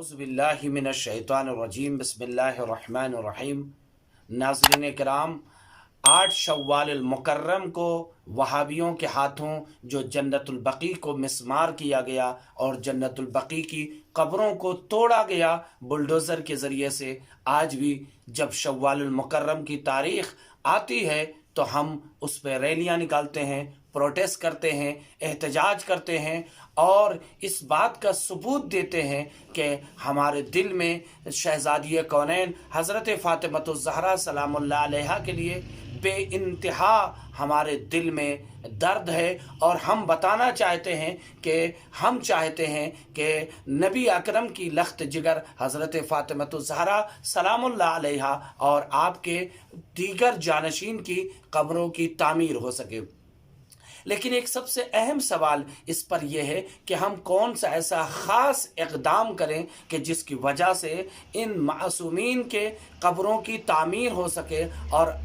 औज़ुबिल्लाहि मिनश्शैतानिर्रजीम बिस्मिल्लाहिर्रहमानिर्रहीम। नाज़रीन किराम, 8 शव्वाल मुकर्रम को वहाबियों के हाथों जो जन्नतुल बकी को मिस्मार किया गया और जन्नतुल बकी की कब्रों को तोड़ा गया बुलडोज़र के ज़रिए से, आज भी जब शव्वाल मुकर्रम की तारीख़ आती है तो हम उस पर रैलियाँ निकालते हैं, प्रोटेस्ट करते हैं, एहतजाज करते हैं और इस बात का सबूत देते हैं कि हमारे दिल में शहज़ादी कौनैन हज़रत फ़ातिमतुज़ ज़हरा सलामुल्लाह अलैहा के लिए बेइंतहा हमारे दिल में दर्द है। और हम बताना चाहते हैं कि हम चाहते हैं कि नबी अकरम की लख्त जिगर हज़रत फ़ातिमतुज़ ज़हरा सलामुल्लाह अलैहा और आपके दीगर जानशीन की कब्रों की तामीर हो सके। लेकिन एक सबसे अहम सवाल इस पर यह है कि हम कौन सा ऐसा ख़ास इक़दाम करें कि जिसकी वजह से इन मासूमीन के कब्रों की तामीर हो सके और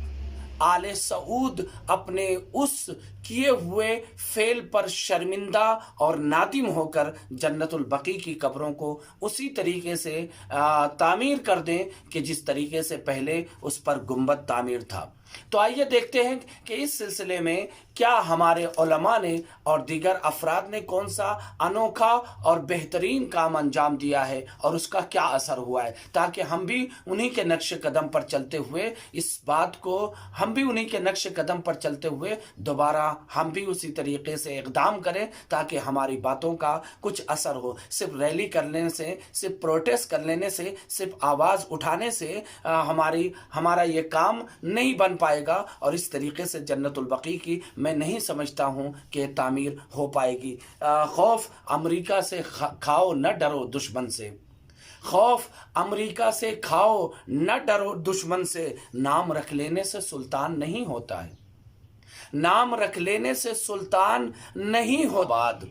आले सऊद अपने उस किए हुए फेल पर शर्मिंदा और नादिम होकर जन्नतुल बकी की कब्रों को उसी तरीके से तामीर कर दें कि जिस तरीके से पहले उस पर गुंबद तामीर था। तो आइए देखते हैं कि इस सिलसिले में क्या हमारे उलमा ने और दीगर अफराद ने कौन सा अनोखा और बेहतरीन काम अंजाम दिया है और उसका क्या असर हुआ है, ताकि हम भी उन्हीं के नक्श कदम पर चलते हुए इस बात को दोबारा हम भी उसी तरीके से इक़दाम करें ताकि हमारी बातों का कुछ असर हो। सिर्फ रैली कर लेने से, सिर्फ प्रोटेस्ट कर लेने से, सिर्फ आवाज़ उठाने से हमारा ये काम नहीं बन पाएगा और इस तरीके से जन्नतुल बकी की मैं नहीं समझता हूँ कि तामीर हो पाएगी। खौफ अमेरिका से खाओ न डरो दुश्मन से, खौफ अमेरिका से खाओ न डरो दुश्मन से, नाम रख लेने से सुल्तान नहीं होता है, नाम रख लेने से सुल्तान नहीं हो। बाद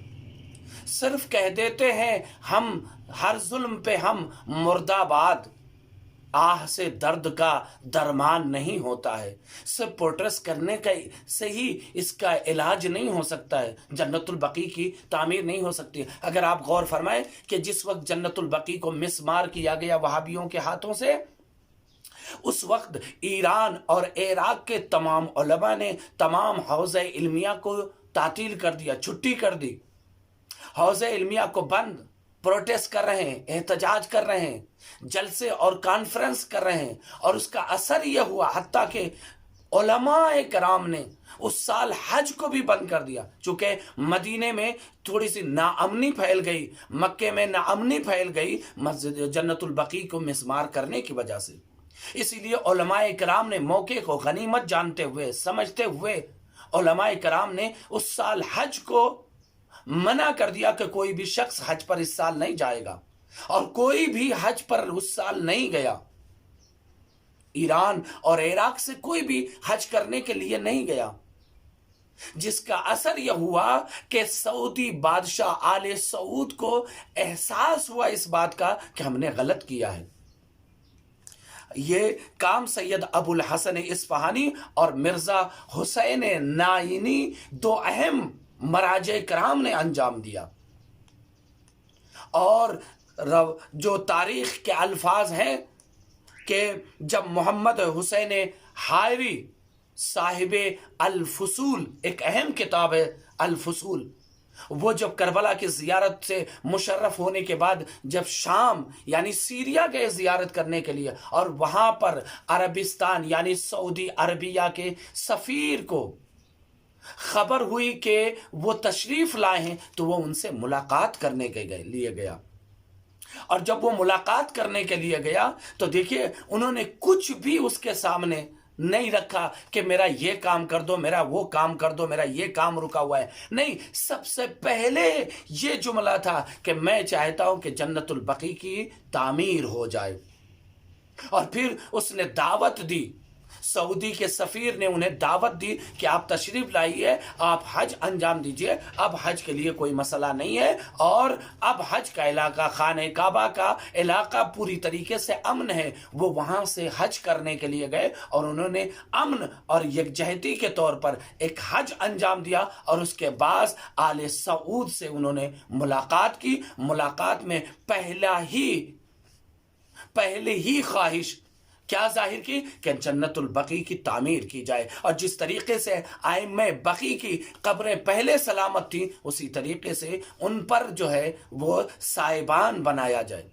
सिर्फ कह देते हैं हम हर जुल्म पे हम मुर्दाबाद, आह से दर्द का दरमान नहीं होता है। सिर्फ प्रोटेस्ट करने का से ही इसका इलाज नहीं हो सकता है, जन्नतुल बकी की तामीर नहीं हो सकती। अगर आप गौर फरमाएं कि जिस वक्त जन्नतुल बकी को मिस्मार किया गया वहाबियों के हाथों से, उस वक्त ईरान और इराक के तमाम उलमा ने तमाम हौज़े इल्मिया को तातील कर दिया, छुट्टी कर दी, हौज़े इल्मिया को बंद, प्रोटेस्ट कर रहे हैं, एहतजाज कर रहे हैं, जलसे और कॉन्फ्रेंस कर रहे हैं। और उसका असर यह हुआ हत्ता कि उलमाए कराम ने उस साल हज को भी बंद कर दिया, चूँकि मदीने में थोड़ी सी नाअमनी फैल गई, मक्के में नाअमनी फैल गई मस्जिद जन्नतुल बकी को मिस्मार करने की वजह से। इसीलिए उलमाए कराम ने मौके को गनीमत जानते हुए, समझते हुए, उलमाए कराम ने उस साल हज को मना कर दिया कि कोई भी शख्स हज पर इस साल नहीं जाएगा, और कोई भी हज पर उस साल नहीं गया। ईरान और इराक से कोई भी हज करने के लिए नहीं गया, जिसका असर यह हुआ कि सऊदी बादशाह आले सऊद को एहसास हुआ इस बात का कि हमने गलत किया है। ये काम सैयद अबुल हसन इस्फहानी और मिर्ज़ा हुसैन नाइनी, दो अहम मराजे कराम ने अंजाम दिया। और जो तारीख़ के अल्फाज हैं कि जब मोहम्मद हुसैन हायरी साहिब अल-फुसूल, एक अहम किताब है अल-फुसूल, वो जब करबला की ज़ियारत से मुशर्रफ होने के बाद जब शाम यानी सीरिया गए ज़ियारत करने के लिए, और वहाँ पर अरबिस्तान यानी सऊदी अरबिया के सफ़ीर को खबर हुई कि वो तशरीफ़ लाए हैं, तो वो उनसे मुलाकात करने के लिए गया। और जब वो मुलाकात करने के लिए गया तो देखिए उन्होंने कुछ भी उसके सामने नहीं रखा कि मेरा ये काम कर दो, मेरा वो काम कर दो, मेरा ये काम रुका हुआ है। नहीं, सबसे पहले ये जुमला था कि मैं चाहता हूं कि जन्नतुल बकी की तामीर हो जाए। और फिर उसने दावत दी सऊदी के सफ़ीर ने उन्हें दावत दी कि आप तशरीफ़ लाइए, आप हज अंजाम दीजिए, अब हज के लिए कोई मसला नहीं है और अब हज का इलाका, खाने काबा का इलाका पूरी तरीके से अमन है। वो वहाँ से हज करने के लिए गए और उन्होंने अमन और यकजहती के तौर पर एक हज अंजाम दिया और उसके बाद आले सऊद से उन्होंने मुलाकात की। मुलाकात में पहले ही ख्वाहिश क्या जाहिर की कि जन्नतुल बकी की तामीर की जाए, और जिस तरीके से आइम्मे बकी की कब्रें पहले सलामत थी उसी तरीके से उन पर जो है वो साइबान बनाया जाए।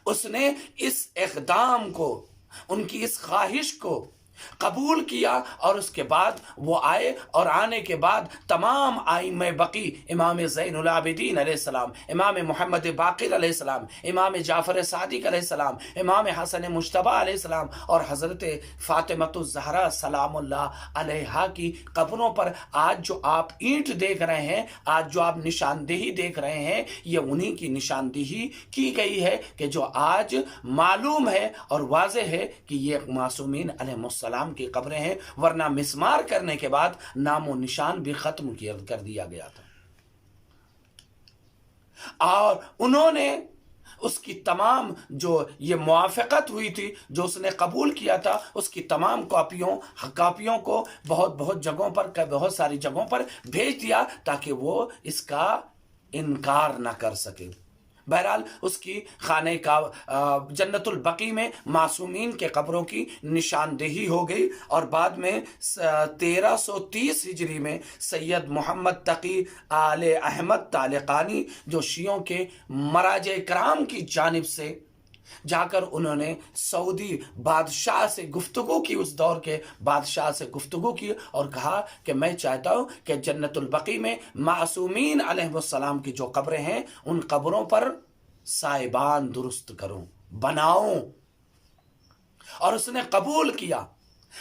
उसने इस इक़दाम को, उनकी इस ख्वाहिश को कबूल किया और उसके बाद वो आए और आने के बाद तमाम आइम्मे बकी, इमाम ज़ैनुल आबिदीन अलैहिस्सलाम, इमाम मुहम्मद बाक़िर अलैहिस्सलाम, इमाम जाफ़र सादिक अलैहिस्सलाम, इमाम हसन मुज्तबा अलैहिस्सलाम और हज़रत फ़ातिमतुज़ ज़हरा सलामुल्लाह अलैहा की कब्रों पर आज जो आप ईंट देख रहे हैं, आज जो आप निशानदेही देख रहे हैं, ये उन्हीं की निशानदेही की गई है कि जो आज मालूम है और वाज़ेह है कि ये मासूमीन अलैहिस्सलाम की कब्रें हैं, वरना मिस्मार करने के बाद नामो निशान भी खत्म कर दिया गया था। और उन्होंने उसकी तमाम जो ये मुआफ़क़त हुई थी, जो उसने कबूल किया था, उसकी तमाम कॉपियों को बहुत जगहों पर, बहुत सारी जगहों पर भेज दिया ताकि वो इसका इनकार ना कर सके। बहरहाल उसकी खाने का जन्नतुल बकी में मासूमीन के कब्रों की निशानदेही हो गई और बाद में 1330 हिजरी में सैयद मोहम्मद तकी आले अहमद तालिकानी, जो शियों के मराजे कराम की जानिब से जाकर उन्होंने सऊदी बादशाह से गुफ्तगू की, उस दौर के बादशाह से गुफ्तगू की और कहा कि मैं चाहता हूँ कि जन्नतुल बकी में मासूमीन अलैहिस्सलाम की जो कब्रें हैं उन कब्रों पर साइबान दुरुस्त करूं, बनाऊं। और उसने कबूल किया,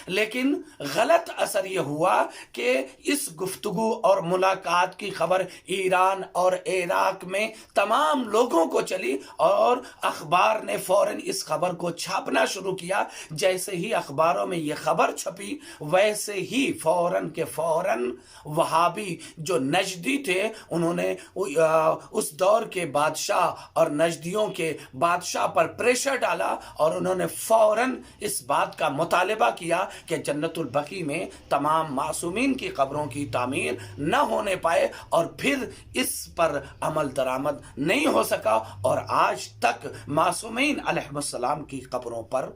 लेकिन गलत असर यह हुआ कि इस गुफ्तगू और मुलाकात की खबर ईरान और इराक में तमाम लोगों को चली और अखबार ने फौरन इस खबर को छापना शुरू किया। जैसे ही अखबारों में यह खबर छपी वैसे ही फौरन के फौरन वहाबी जो नजदी थे उन्होंने उस दौर के बादशाह और नजदियों के बादशाह पर प्रेशर डाला और उन्होंने फौरन इस बात का मुतालिबा किया कि जन्नतुल बकी में तमाम मासूमीन की कब्रों की तामीर न होने पाए और फिर इस पर अमल दरामद नहीं हो सका और आज तक मासूमीन अलैहिस्सलाम की कब्रों पर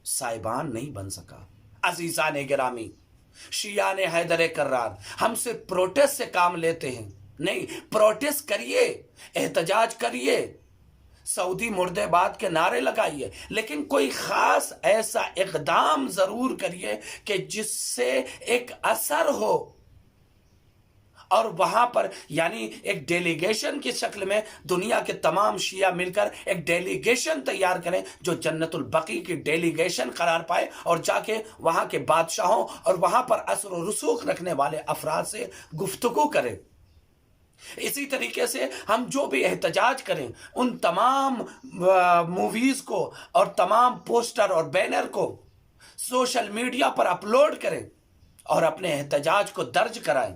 साइबान नहीं बन सका। अजीज़ान गिरामी, शियाने हैदर कर्रार, हम सिर्फ प्रोटेस्ट से काम लेते हैं, नहीं, प्रोटेस्ट करिए, एहतजाज करिए, सऊदी मुर्देबाद के नारे लगाइए, लेकिन कोई खास ऐसा इक़दाम जरूर करिए कि जिससे एक असर हो और वहां पर यानी एक डेलीगेशन की शक्ल में दुनिया के तमाम शिया मिलकर एक डेलीगेशन तैयार करें जो जन्नतुल बकी की डेलीगेशन करार पाए और जाके वहां के बादशाहों और वहां पर असर व रसूख रखने वाले अफराद से गुफ्तगू करें। इसी तरीके से हम जो भी एहतजाज करें उन तमाम मूवीज को और तमाम पोस्टर और बैनर को सोशल मीडिया पर अपलोड करें और अपने एहतजाज को दर्ज कराएं।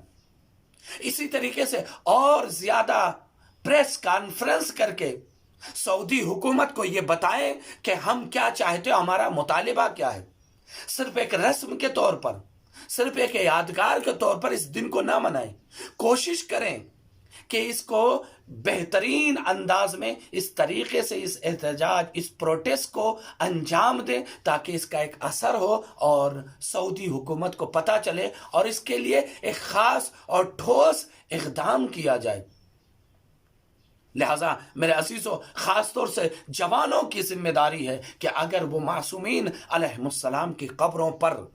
इसी तरीके से और ज्यादा प्रेस कॉन्फ्रेंस करके सऊदी हुकूमत को यह बताएं कि हम क्या चाहते हो, हमारा मुतालिबा क्या है। सिर्फ एक रस्म के तौर पर, सिर्फ एक यादगार के तौर पर इस दिन को ना मनाएं। कोशिश करें कि इसको बेहतरीन अंदाज में इस तरीके से इस एहतजाज, इस प्रोटेस्ट को अंजाम दें ताकि इसका एक असर हो और सऊदी हुकूमत को पता चले और इसके लिए एक खास और ठोस इक़दाम किया जाए। लिहाजा मेरे अजीजों, खास तौर से जवानों की जिम्मेदारी है कि अगर वो मासूमीन अलैहिस्सलाम की कब्रों पर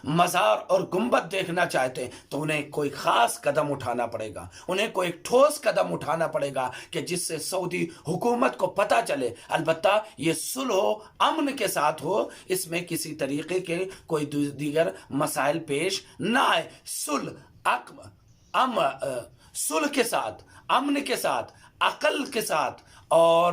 मज़ार और गुंबद देखना चाहते हैं तो उन्हें कोई खास कदम उठाना पड़ेगा, उन्हें कोई ठोस कदम उठाना पड़ेगा कि जिससे सऊदी हुकूमत को पता चले। अलबत्ता ये सुलह अमन के साथ हो, इसमें किसी तरीके के कोई दीगर मसाइल पेश ना आए। सुलह के साथ, अमन के साथ, अकल के साथ اور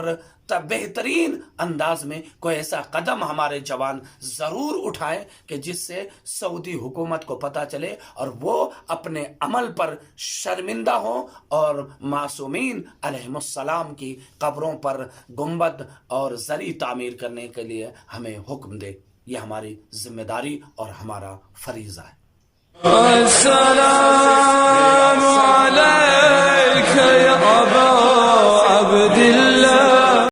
بہترین انداز میں کوئی ایسا قدم ہمارے جوان ضرور اٹھائیں کہ جس سے سعودی حکومت کو پتہ چلے اور وہ اپنے عمل پر شرمندہ ہوں اور معصومین علیہم السلام کی قبروں پر گنبد اور زری تعمیر کرنے کے لیے ہمیں حکم دے. یہ ہماری ذمہ داری اور ہمارا فریضہ ہے. السلام علیک یا ابا عبداللہ